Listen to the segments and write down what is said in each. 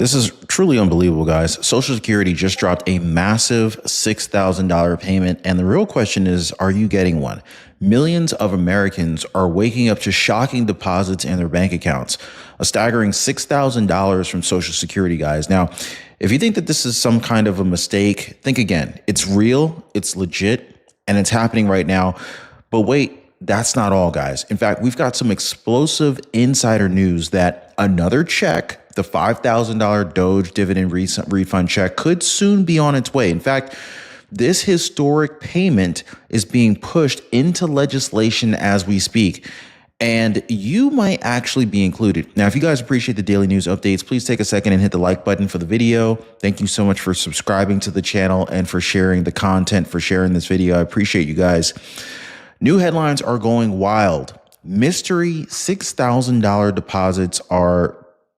This is truly unbelievable, guys. Social Security just dropped a massive $6,000 payment. And the real question is, are you getting one? Millions of Americans are waking up to shocking deposits in their bank accounts, a staggering $6,000 from Social Security, guys. Now, if you think that this is some kind of a mistake, think again. It's real, it's legit, and it's happening right now. But wait, that's not all, guys. In fact, we've got some explosive insider news that another check, the $5,000 Doge dividend refund check, could soon be on its way. In fact, this historic payment is being pushed into legislation as we speak, and you might actually be included. Now, if you guys appreciate the daily news updates, please take a second and hit the like button for the video. Thank you so much for subscribing to the channel and for sharing the content, for sharing this video. I appreciate you guys. New headlines are going wild. Mystery $6,000 deposits are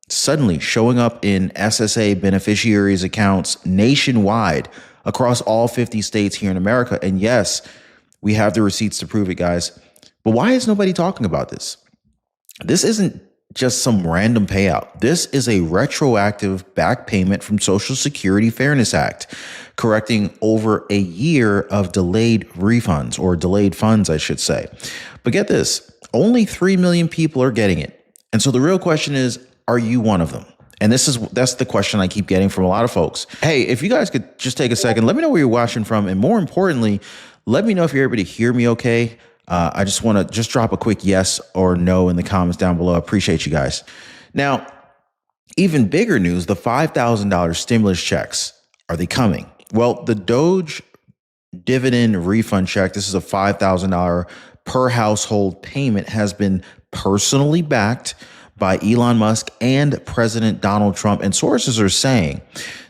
suddenly showing up in SSA beneficiaries' accounts nationwide across all 50 states here in America. And yes, we have the receipts to prove it, guys. But why is nobody talking about this? This isn't just some random payout. This is a retroactive back payment from Social Security Fairness Act, correcting over a year of delayed refunds, or delayed funds, I should say. But get this, only 3 million people are getting it. And so the real question is, are you one of them? And that's the question I keep getting from a lot of folks. Hey, if you guys could just take a second, let me know where you're watching from. And more importantly, let me know if you're able to hear me okay. I just want to drop a quick yes or no in the comments down below. I appreciate you guys. Now, even bigger news, the $5,000 stimulus checks, are they coming? Well, the Doge dividend refund check, this is a $5,000 per household payment, has been personally backed by Elon Musk and President Donald Trump. And sources are saying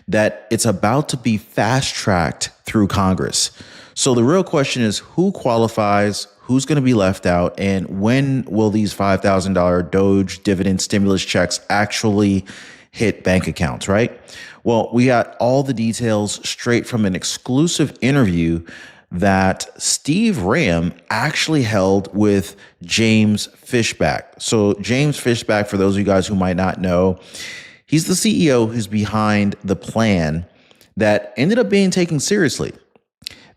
that it's about to be fast-tracked through Congress. So the real question is, who qualifies, who's going to be left out, and when will these $5,000 Doge dividend stimulus checks actually hit bank accounts, right? Well, we got all the details straight from an exclusive interview that Steve Ram actually held with James Fishback. So James Fishback, for those of you guys who might not know, he's the CEO who's behind the plan that ended up being taken seriously.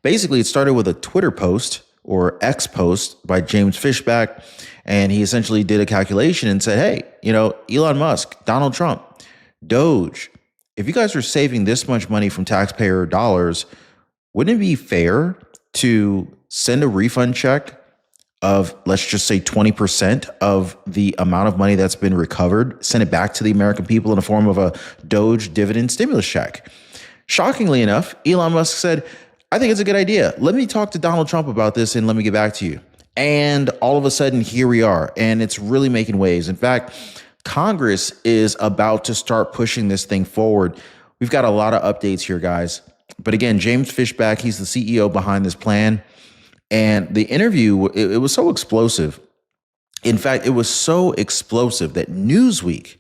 Basically, it started with a Twitter post, or X post, by James Fishback, and he essentially did a calculation and said, hey, Elon Musk, Donald Trump, Doge, if you guys are saving this much money from taxpayer dollars, wouldn't it be fair to send a refund check of, let's just say, 20% of the amount of money that's been recovered, send it back to the American people in the form of a Doge dividend stimulus check? Shockingly enough, Elon Musk said, I think it's a good idea. Let me talk to Donald Trump about this and let me get back to you. And all of a sudden, here we are. And it's really making waves. In fact, Congress is about to start pushing this thing forward. We've got a lot of updates here, guys. But again, James Fishback, he's the CEO behind this plan. And the interview, it was so explosive. In fact, it was so explosive that Newsweek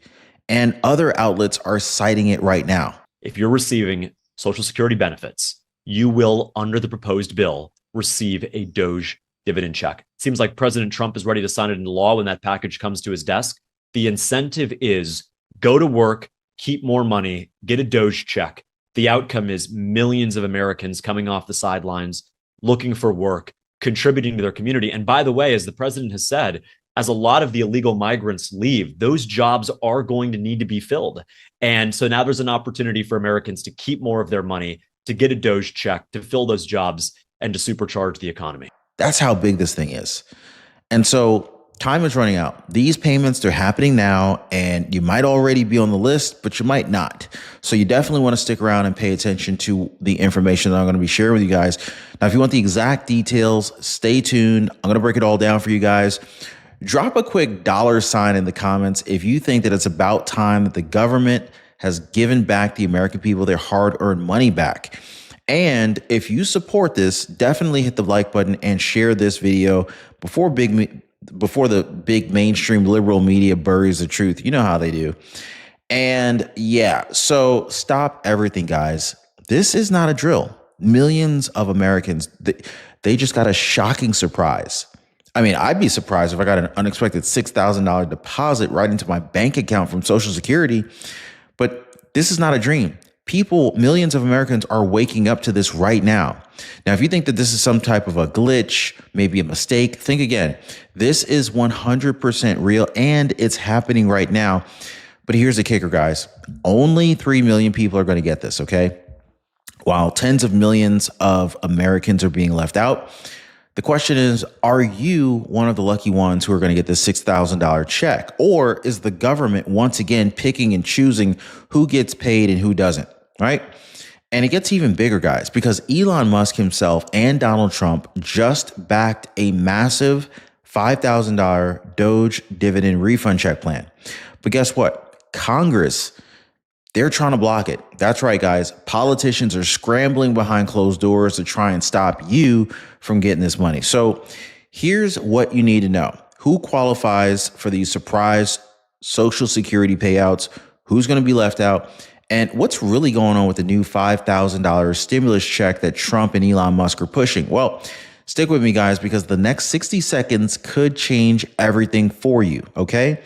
and other outlets are citing it right now. If you're receiving Social Security benefits, you will, under the proposed bill, receive a Doge dividend check. It seems like President Trump is ready to sign it into law when that package comes to his desk. The incentive is go to work, keep more money, get a Doge check. The outcome is millions of Americans coming off the sidelines, looking for work, contributing to their community. And by the way, as the president has said, as a lot of the illegal migrants leave, those jobs are going to need to be filled. And so now there's an opportunity for Americans to keep more of their money, to get a Doge check, to fill those jobs, and to supercharge the economy. That's how big this thing is. And so time is running out. These payments, they're happening now, and you might already be on the list, but you might not. So you definitely want to stick around and pay attention to the information that I'm going to be sharing with you guys. Now, if you want the exact details, stay tuned. I'm going to break it all down for you guys. Drop a quick $sign in the comments if you think that it's about time that the government has given back the American people their hard-earned money back. And if you support this, definitely hit the like button and share this video before the big mainstream liberal media buries the truth. You know how they do. And yeah, so stop everything, guys. This is not a drill. Millions of Americans, they just got a shocking surprise. I mean, I'd be surprised if I got an unexpected $6,000 deposit right into my bank account from Social Security. But This is not a dream. People, millions of Americans are waking up to this right now. Now, if you think that this is some type of a glitch, maybe a mistake, think again. This is 100% real and it's happening right now. But here's the kicker, guys. Only 3 million people are going to get this, okay? While tens of millions of Americans are being left out. The question is, are you one of the lucky ones who are going to get this $6,000 check? Or is the government once again picking and choosing who gets paid and who doesn't, right? And it gets even bigger, guys, because Elon Musk himself and Donald Trump just backed a massive $5,000 Doge dividend refund check plan. But guess what? Congress, they're trying to block it. That's right, guys. Politicians are scrambling behind closed doors to try and stop you from getting this money. So here's what you need to know. Who qualifies for these surprise Social Security payouts? Who's going to be left out? And what's really going on with the new $5,000 stimulus check that Trump and Elon Musk are pushing? Well, stick with me, guys, because the next 60 seconds could change everything for you, okay?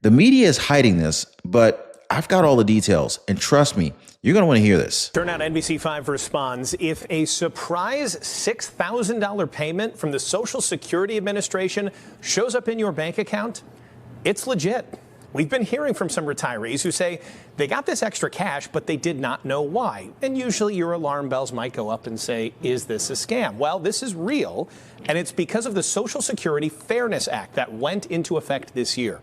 The media is hiding this, but I've got all the details, and trust me, you're going to want to hear this. Turnout NBC5 responds, if a surprise $6,000 payment from the Social Security Administration shows up in your bank account, it's legit. We've been hearing from some retirees who say they got this extra cash, but they did not know why. And usually your alarm bells might go up and say, is this a scam? Well, this is real, and it's because of the Social Security Fairness Act that went into effect this year.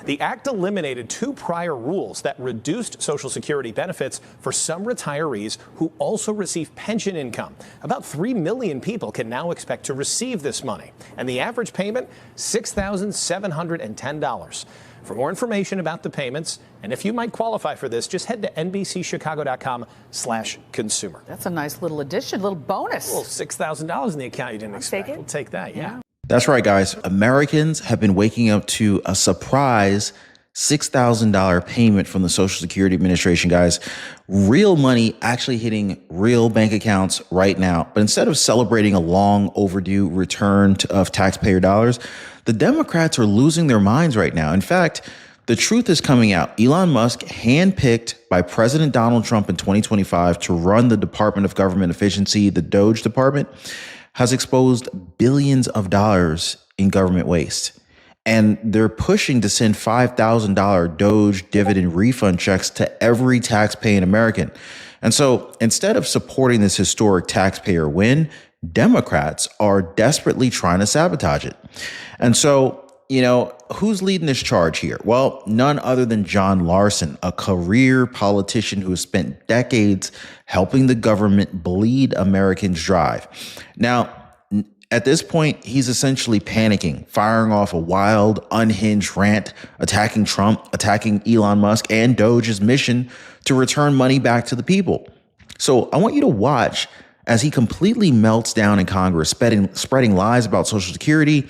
The act eliminated 2 prior rules that reduced Social Security benefits for some retirees who also receive pension income. About 3 million people can now expect to receive this money, and the average payment, $6,710. For more information about the payments, and if you might qualify for this, just head to nbcchicago.com/consumer. That's a nice little addition, little bonus. Well, $6,000 in the account you didn't expect. We'll take that, yeah. That's right, guys. Americans have been waking up to a surprise $6,000 payment from the Social Security Administration, guys. Real money actually hitting real bank accounts right now. But instead of celebrating a long overdue return of taxpayer dollars, the Democrats are losing their minds right now. In fact, the truth is coming out. Elon Musk, handpicked by President Donald Trump in 2025 to run the Department of Government Efficiency, the Doge department, has exposed billions of dollars in government waste. And they're pushing to send $5,000 Doge dividend refund checks to every taxpaying American. And so instead of supporting this historic taxpayer win, Democrats are desperately trying to sabotage it. And so, you know, who's leading this charge here? Well, none other than John Larson, a career politician who has spent decades helping the government bleed Americans dry. Now, at this point, he's essentially panicking, firing off a wild, unhinged rant, attacking Trump, attacking Elon Musk and Doge's mission to return money back to the people. So I want you to watch as he completely melts down in Congress, spreading lies about Social Security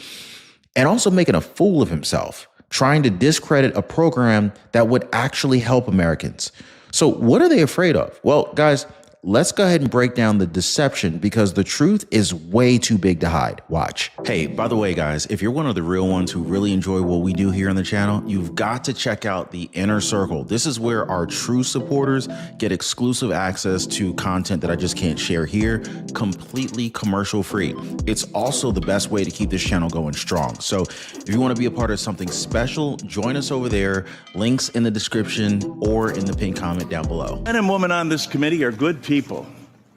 and also making a fool of himself, trying to discredit a program that would actually help Americans. So what are they afraid of? Well, guys, let's go ahead and break down the deception because the truth is way too big to hide. Watch. Hey, by the way, guys, if you're one of the real ones who really enjoy what we do here on the channel, you've got to check out the Inner Circle. This is where our true supporters get exclusive access to content that I just can't share here, completely commercial free. It's also the best way to keep this channel going strong. So if you want to be a part of something special, join us over there. Links in the description or in the pinned comment down below. Men and women on this committee are good people.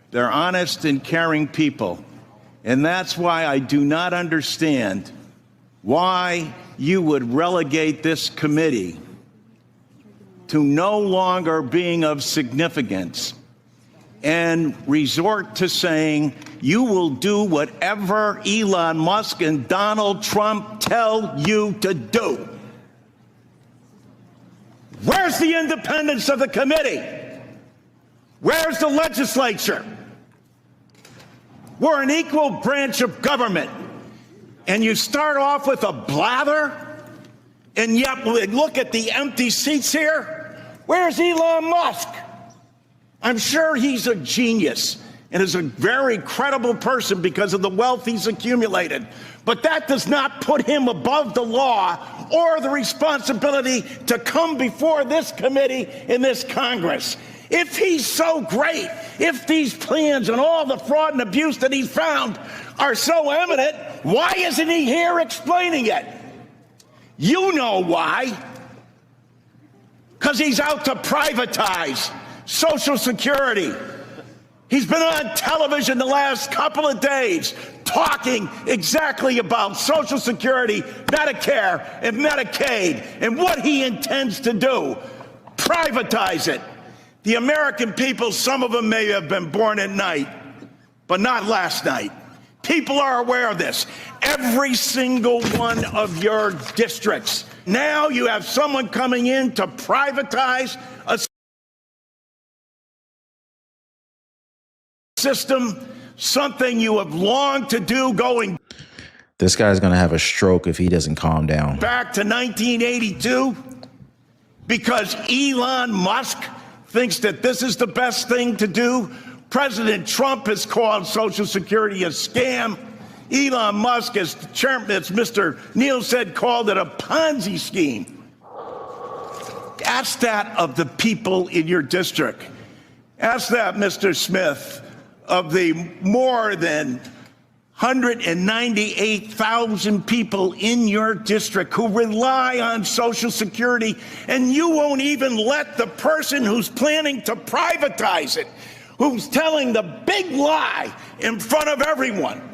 They're honest and caring people. And that's why I do not understand why you would relegate this committee to no longer being of significance and resort to saying you will do whatever Elon Musk and Donald Trump tell you to do. Where's the independence of the committee? Where's the legislature? We're an equal branch of government. And you start off with a blather, and yet look at the empty seats here. Where's Elon Musk? I'm sure he's a genius, and is a very credible person because of the wealth he's accumulated. But that does not put him above the law or the responsibility to come before this committee in this Congress. If he's so great, if these plans and all the fraud and abuse that he's found are so evident, why isn't he here explaining it? You know why. Because he's out to privatize Social Security. He's been on television the last couple of days talking exactly about Social Security, Medicare, and Medicaid, and what he intends to do. Privatize it. The American people, some of them may have been born at night, but not last night. People are aware of this. Every single one of your districts. Now you have someone coming in to privatize a system, something you have longed to do going. This guy's going to have a stroke if he doesn't calm down. Back to 1982, because Elon Musk thinks that this is the best thing to do. President Trump has called Social Security a scam. Elon Musk, as the chairman, as Mr. Neal said, called it a Ponzi scheme. Ask that of the people in your district. Ask that, Mr. Smith, of the more than 198,000 people in your district who rely on Social Security, and you won't even let the person who's planning to privatize it, who's telling the big lie in front of everyone,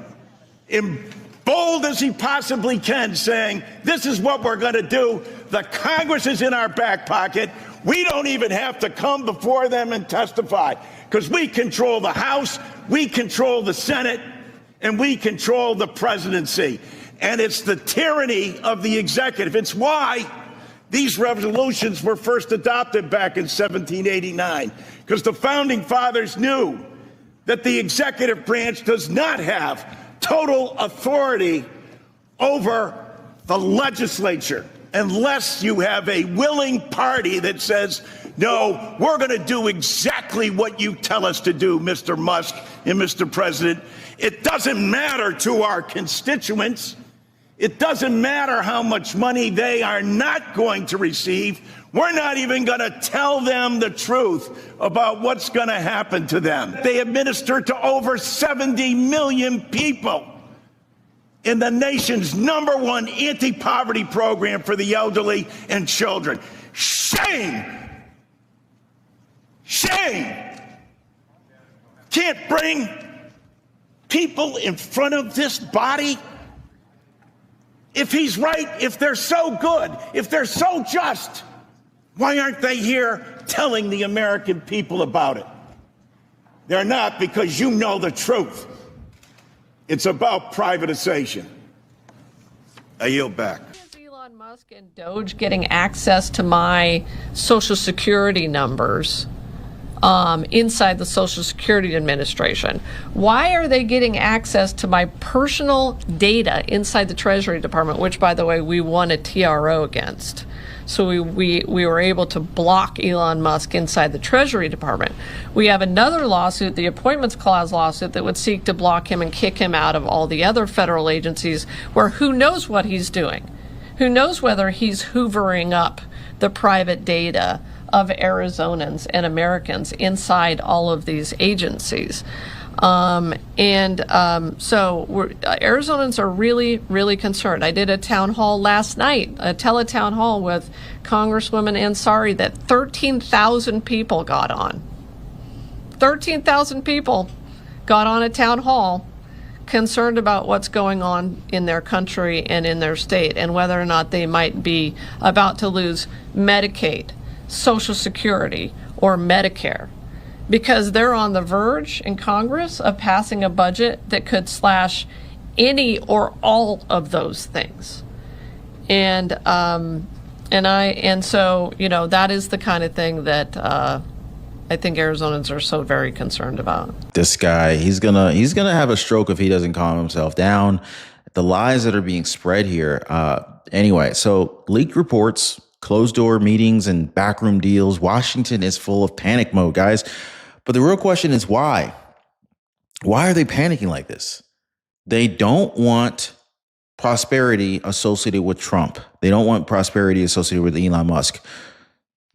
in bold as he possibly can, saying, this is what we're going to do. The Congress is in our back pocket. We don't even have to come before them and testify because we control the House, we control the Senate, and we control the presidency. And it's the tyranny of the executive. It's why these resolutions were first adopted back in 1789, because the founding fathers knew that the executive branch does not have total authority over the legislature unless you have a willing party that says, no, we're going to do exactly what you tell us to do, Mr. Musk and Mr. President. It doesn't matter to our constituents. It doesn't matter how much money they are not going to receive. We're not even going to tell them the truth about what's going to happen to them. They administer to over 70 million people in the nation's #1 anti-poverty program for the elderly and children. Shame! Shame! Can't bring people in front of this body. If he's right, if they're so good, if they're so just, why aren't they here telling the American people about it? They're not, because you know the truth. It's about privatization. I yield back. Elon Musk and Doge getting access to my Social Security numbers inside the Social Security Administration? Why are they getting access to my personal data inside the Treasury Department, which, by the way, we won a TRO against? So we were able to block Elon Musk inside the Treasury Department. We have another lawsuit, the Appointments Clause lawsuit, that would seek to block him and kick him out of all the other federal agencies where who knows what he's doing? Who knows whether he's hoovering up the private data of Arizonans and Americans inside all of these agencies. So Arizonans are really, really concerned. I did a town hall last night, a teletown hall with Congresswoman Ansari that 13,000 people got on. 13,000 people got on a town hall concerned about what's going on in their country and in their state and whether or not they might be about to lose Medicaid, Social Security, or Medicare, because they're on the verge in Congress of passing a budget that could slash any or all of those things. And so, you know, that is the kind of thing that I think Arizonans are so very concerned about. This guy, he's gonna have a stroke if he doesn't calm himself down. The lies that are being spread here. Anyway, so leaked reports, closed door meetings, and backroom deals. Washington is full of panic mode, guys. But the real question is why? Why are they panicking like this? They don't want prosperity associated with Trump. They don't want prosperity associated with Elon Musk.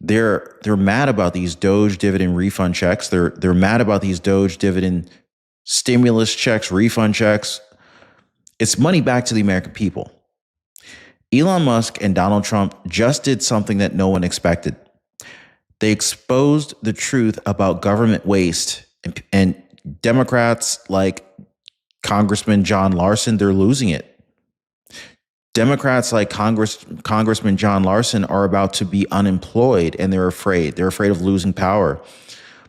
They're mad about these Doge dividend refund checks. They're mad about these Doge dividend stimulus checks, refund checks. It's money back to the American people. Elon Musk and Donald Trump just did something that no one expected. They exposed the truth about government waste, and Democrats like Congressman John Larson, they're losing it. Democrats like Congressman John Larson are about to be unemployed, and they're afraid. They're afraid of losing power.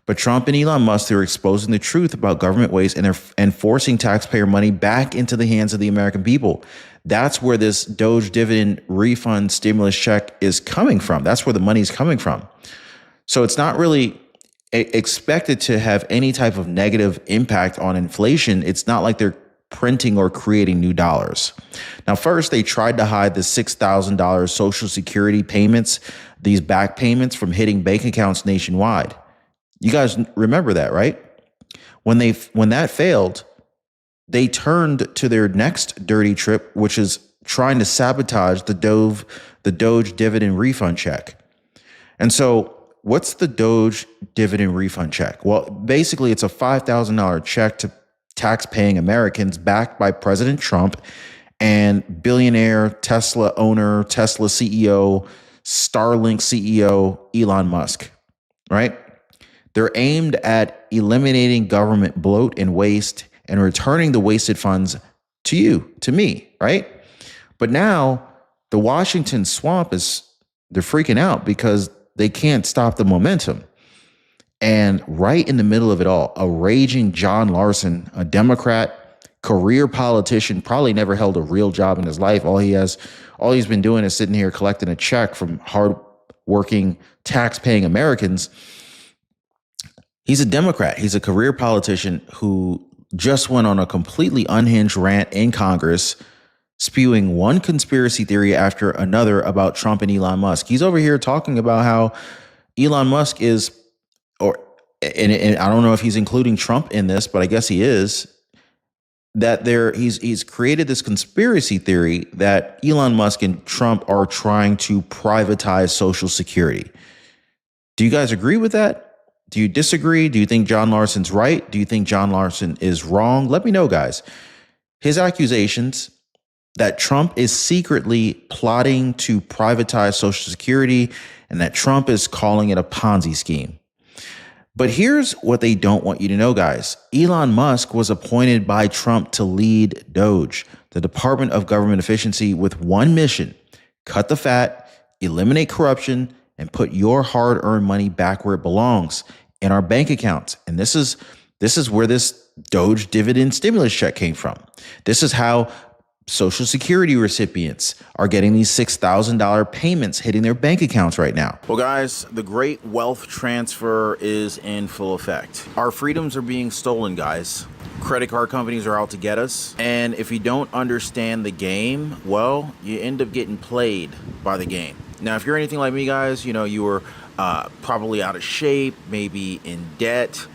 But Trump and Elon Musk, they're exposing the truth about government waste, and forcing taxpayer money back into the hands of the American people. That's where this Doge dividend refund stimulus check is coming from. That's where the money is coming from. So it's not really expected to have any type of negative impact on inflation. It's not like they're printing or creating new dollars. Now, first, they tried to hide the $6,000 Social Security payments, these back payments, from hitting bank accounts nationwide. You guys remember that, right? When that failed, they turned to their next dirty trick, which is trying to sabotage the Doge dividend refund check. And so, what's the Doge dividend refund check? Well, basically, it's a $5,000 check to tax-paying Americans backed by President Trump and billionaire Tesla owner, Tesla CEO, Starlink CEO, Elon Musk, right? They're aimed at eliminating government bloat and waste and returning the wasted funds to you, to me, right? But now the Washington swamp they're freaking out because they can't stop the momentum. And right in the middle of it all, a raging John Larson, a Democrat, career politician, probably never held a real job in his life. All he's been doing is sitting here collecting a check from hardworking, tax-paying Americans. He's a Democrat. He's a career politician who just went on a completely unhinged rant in Congress, spewing one conspiracy theory after another about Trump and Elon Musk. He's over here talking about how Elon Musk is, and I don't know if he's including Trump in this, but I guess he is, that he's created this conspiracy theory that Elon Musk and Trump are trying to privatize Social Security. Do you guys agree with that? Do you disagree? Do you think John Larson's right? Do you think John Larson is wrong? Let me know, guys. His accusations that Trump is secretly plotting to privatize Social Security and that Trump is calling it a Ponzi scheme. But here's what they don't want you to know, guys. Elon Musk was appointed by Trump to lead Doge, the Department of Government Efficiency, with one mission: cut the fat, eliminate corruption, and put your hard-earned money back where it belongs, in our bank accounts. And this is where this Doge dividend stimulus check came from. This is how Social Security recipients are getting these $6,000 payments hitting their bank accounts right now. Well, guys, the great wealth transfer is in full effect. Our freedoms are being stolen, guys. Credit card companies are out to get us. And if you don't understand the game, well, you end up getting played by the game. Now, if you're anything like me, guys, you were probably out of shape, maybe in debt,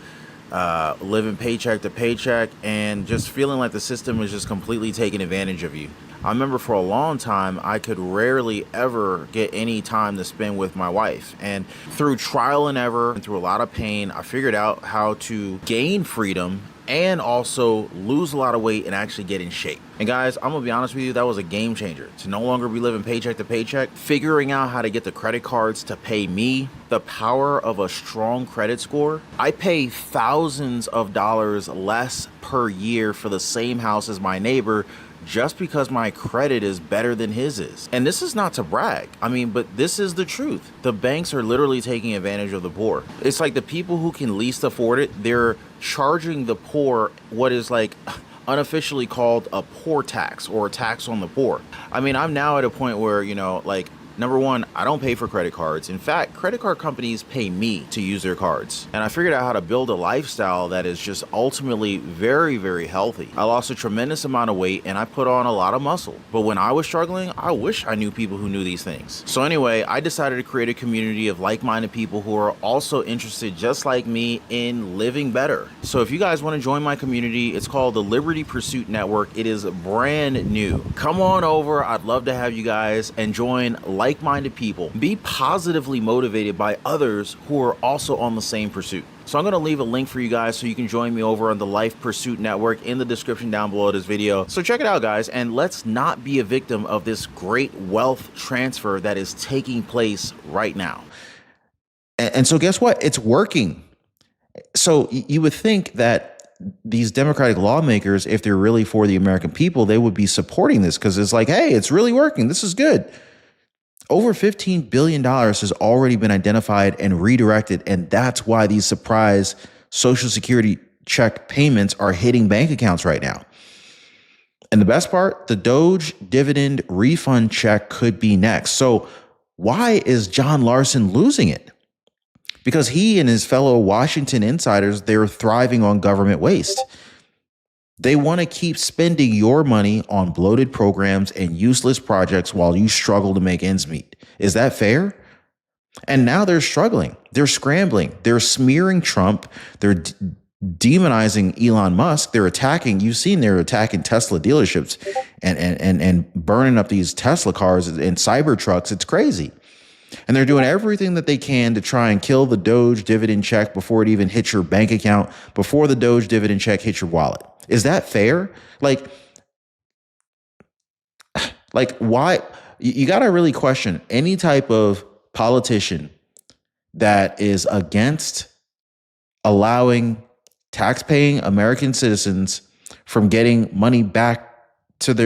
living paycheck to paycheck, and just feeling like the system is just completely taking advantage of you. I remember for a long time, I could rarely ever get any time to spend with my wife. And through trial and error and through a lot of pain, I figured out how to gain freedom and also lose a lot of weight and actually get in shape. And guys, I'm gonna be honest with you, that was a game changer. To no longer be living paycheck to paycheck, figuring out how to get the credit cards to pay me, the power of a strong credit score. I pay thousands of dollars less per year for the same house as my neighbor just because my credit is better than his is. And this is not to brag. But this is the truth. The banks are literally taking advantage of the poor. It's like the people who can least afford it, they're charging the poor what is like unofficially called a poor tax or a tax on the poor. I'm now at a point where, Number one, I don't pay for credit cards. In fact, credit card companies pay me to use their cards. And I figured out how to build a lifestyle that is just ultimately very, very healthy. I lost a tremendous amount of weight and I put on a lot of muscle. But when I was struggling, I wish I knew people who knew these things. So anyway, I decided to create a community of like-minded people who are also interested, just like me, in living better. So if you guys want to join my community, it's called the Liberty Pursuit Network. It is brand new. Come on over. I'd love to have you guys and join like-minded people. Be positively motivated by others who are also on the same pursuit. So I'm going to leave a link for you guys so you can join me over on the Life Pursuit Network in the description down below this video. So check it out, guys, and let's not be a victim of this great wealth transfer that is taking place right now. And so guess what? It's working. So you would think that these Democratic lawmakers, if they're really for the American people, they would be supporting this because it's like, hey, it's really working. This is good. Over $15 billion has already been identified and redirected, and that's why these surprise Social Security check payments are hitting bank accounts right now. And the best part, the Doge dividend refund check could be next. So why is John Larson losing it? Because he and his fellow Washington insiders, they're thriving on government waste. They want to keep spending your money on bloated programs and useless projects while you struggle to make ends meet. Is that fair? And now they're struggling. They're scrambling. They're smearing Trump. They're demonizing Elon Musk. They're attacking. You've seen they're attacking Tesla dealerships and burning up these Tesla cars and cyber trucks. It's crazy. And they're doing everything that they can to try and kill the Doge dividend check before it even hits your bank account, before the Doge dividend check hits your wallet. Is that fair? Like why? You got to really question any type of politician that is against allowing tax-paying American citizens from getting money back in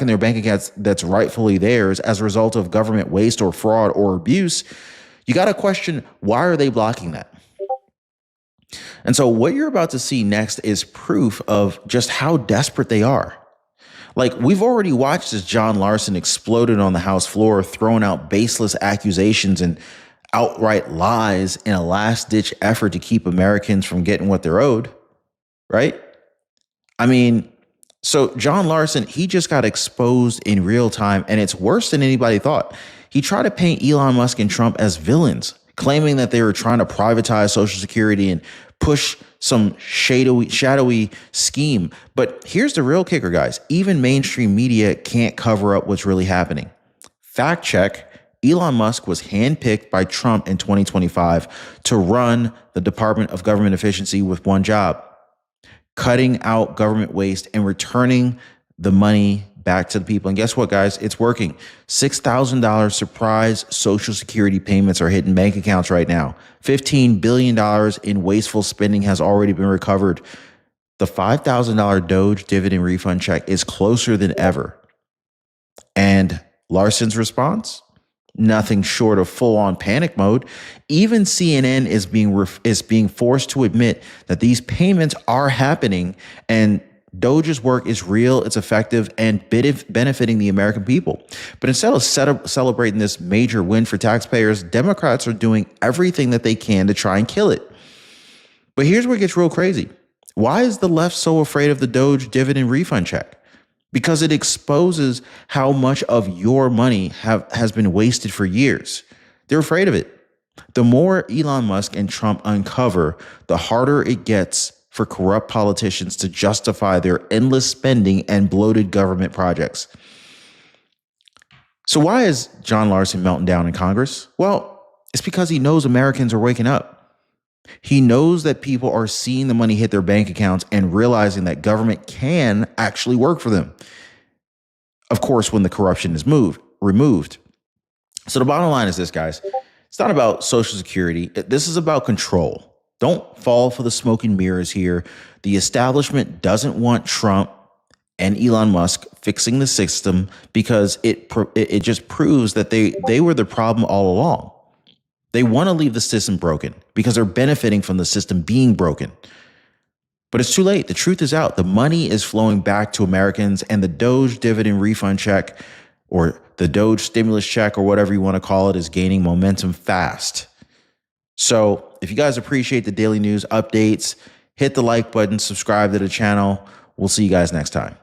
their bank accounts that's rightfully theirs as a result of government waste or fraud or abuse. You got to question, why are they blocking that? And so what you're about to see next is proof of just how desperate they are. Like, we've already watched as John Larson exploded on the House floor, throwing out baseless accusations and outright lies in a last-ditch effort to keep Americans from getting what they're owed, right? I mean, so John Larson, he just got exposed in real time, and it's worse than anybody thought. He tried to paint Elon Musk and Trump as villains, claiming that they were trying to privatize Social Security and push some shadowy scheme. But here's the real kicker, guys. Even mainstream media can't cover up what's really happening. Fact check. Elon Musk was handpicked by Trump in 2025 to run the Department of Government Efficiency with one job: cutting out government waste and returning the money back to the people. And guess what, guys? It's working. $6,000 surprise Social Security payments are hitting bank accounts right now. $15 billion in wasteful spending has already been recovered. The $5,000 Doge dividend refund check is closer than ever. And Larson's response? Nothing short of full-on panic mode. Even CNN is being forced to admit that these payments are happening, and Doge's work is real, it's effective, and benefiting the American people. But instead of celebrating this major win for taxpayers, Democrats are doing everything that they can to try and kill it. But here's where it gets real crazy. Why is the left so afraid of the Doge dividend refund check? Because it exposes how much of your money has been wasted for years. They're afraid of it. The more Elon Musk and Trump uncover, the harder it gets for corrupt politicians to justify their endless spending and bloated government projects. So why is John Larson melting down in Congress? Well, it's because he knows Americans are waking up. He knows that people are seeing the money hit their bank accounts and realizing that government can actually work for them. Of course, when the corruption is removed. So the bottom line is this, guys. It's not about Social Security. This is about control. Don't fall for the smoke and mirrors here. The establishment doesn't want Trump and Elon Musk fixing the system because it just proves that they were the problem all along. They want to leave the system broken because they're benefiting from the system being broken. But it's too late. The truth is out. The money is flowing back to Americans, and the Doge dividend refund check or the Doge stimulus check, or whatever you want to call it, is gaining momentum fast. So if you guys appreciate the daily news updates, hit the like button, subscribe to the channel. We'll see you guys next time.